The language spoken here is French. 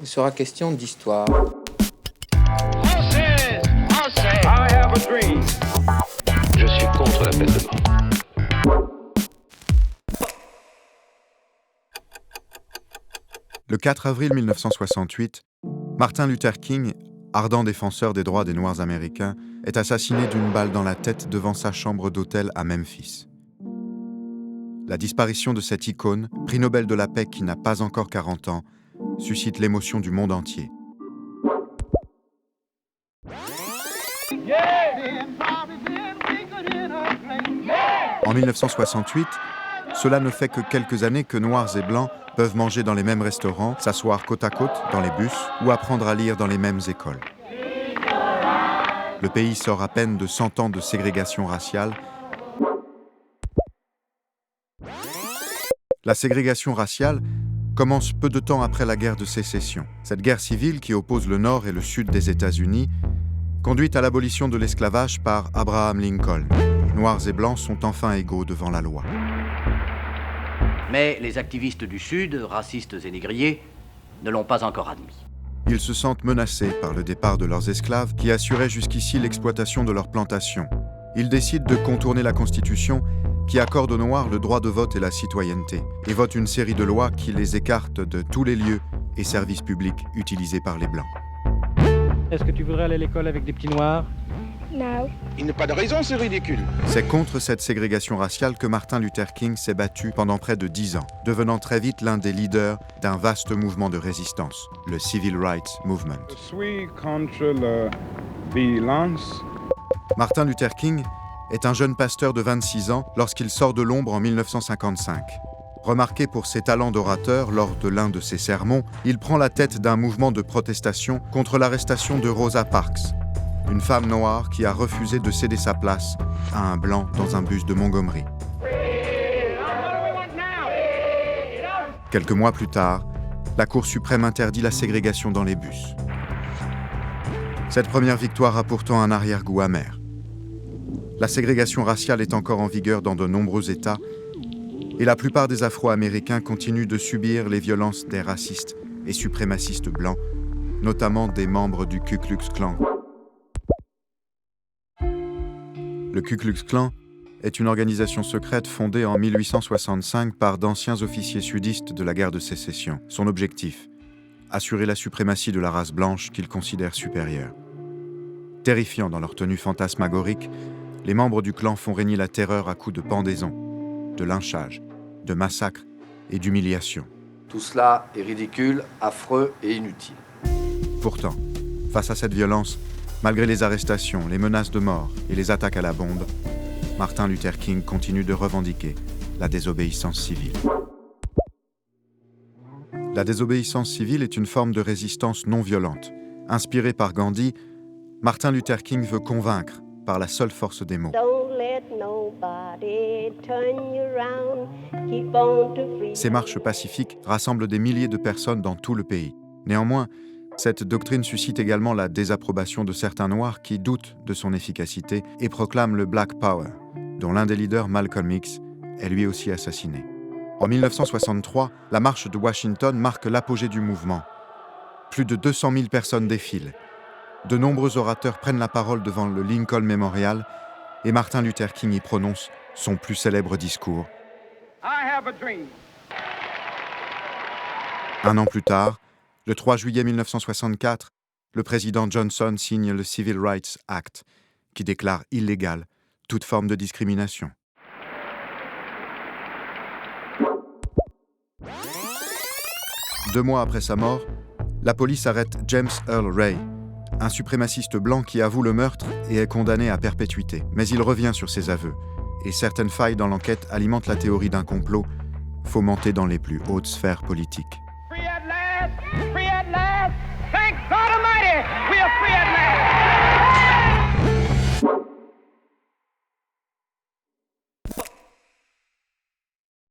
Il sera question d'histoire. Française, Français, I have a dream. Je suis contre la peine de mort. Le 4 avril 1968, Martin Luther King, ardent défenseur des droits des Noirs américains, est assassiné d'une balle dans la tête devant sa chambre d'hôtel à Memphis. La disparition de cette icône, prix Nobel de la paix qui n'a pas encore 40 ans, suscite l'émotion du monde entier. En 1968, cela ne fait que quelques années que Noirs et Blancs peuvent manger dans les mêmes restaurants, s'asseoir côte à côte dans les bus ou apprendre à lire dans les mêmes écoles. Le pays sort à peine de 100 ans de ségrégation raciale. La ségrégation raciale commence peu de temps après la guerre de sécession. Cette guerre civile qui oppose le nord et le sud des États-Unis conduit à l'abolition de l'esclavage par Abraham Lincoln. Noirs et Blancs sont enfin égaux devant la loi. Mais les activistes du Sud, racistes et négriers, ne l'ont pas encore admis. Ils se sentent menacés par le départ de leurs esclaves qui assuraient jusqu'ici l'exploitation de leurs plantations. Ils décident de contourner la Constitution qui accorde aux Noirs le droit de vote et la citoyenneté, et votent une série de lois qui les écartent de tous les lieux et services publics utilisés par les Blancs. Est-ce que tu voudrais aller à l'école avec des petits Noirs ? Non. Il n'y a pas de raison, c'est ridicule. C'est contre cette ségrégation raciale que Martin Luther King s'est battu pendant près de 10 ans, devenant très vite l'un des leaders d'un vaste mouvement de résistance, le Civil Rights Movement. Je suis contre la violence. Martin Luther King est un jeune pasteur de 26 ans lorsqu'il sort de l'ombre en 1955. Remarqué pour ses talents d'orateur lors de l'un de ses sermons, il prend la tête d'un mouvement de protestation contre l'arrestation de Rosa Parks, une femme noire qui a refusé de céder sa place à un blanc dans un bus de Montgomery. Quelques mois plus tard, la Cour suprême interdit la ségrégation dans les bus. Cette première victoire a pourtant un arrière-goût amer. La ségrégation raciale est encore en vigueur dans de nombreux États et la plupart des Afro-Américains continuent de subir les violences des racistes et suprémacistes blancs, notamment des membres du Ku Klux Klan. Le Ku Klux Klan est une organisation secrète fondée en 1865 par d'anciens officiers sudistes de la guerre de sécession. Son objectif, assurer la suprématie de la race blanche qu'ils considèrent supérieure. Terrifiants dans leur tenue fantasmagorique, les membres du clan font régner la terreur à coups de pendaisons, de lynchages, de massacres et d'humiliations. Tout cela est ridicule, affreux et inutile. Pourtant, face à cette violence, malgré les arrestations, les menaces de mort et les attaques à la bombe, Martin Luther King continue de revendiquer la désobéissance civile. La désobéissance civile est une forme de résistance non violente. Inspiré par Gandhi, Martin Luther King veut convaincre par la seule force des mots. Ces marches pacifiques rassemblent des milliers de personnes dans tout le pays. Néanmoins, cette doctrine suscite également la désapprobation de certains Noirs qui doutent de son efficacité et proclament le Black Power, dont l'un des leaders, Malcolm X, est lui aussi assassiné. En 1963, la marche de Washington marque l'apogée du mouvement. Plus de 200 000 personnes défilent. De nombreux orateurs prennent la parole devant le Lincoln Memorial et Martin Luther King y prononce son plus célèbre discours. I have a dream. Un an plus tard, le 3 juillet 1964, le président Johnson signe le Civil Rights Act, qui déclare illégale toute forme de discrimination. Deux mois après sa mort, la police arrête James Earl Ray, un suprémaciste blanc qui avoue le meurtre et est condamné à perpétuité. Mais il revient sur ses aveux, et certaines failles dans l'enquête alimentent la théorie d'un complot fomenté dans les plus hautes sphères politiques. Free at last! Free at last! Thank God Almighty! We are free at last!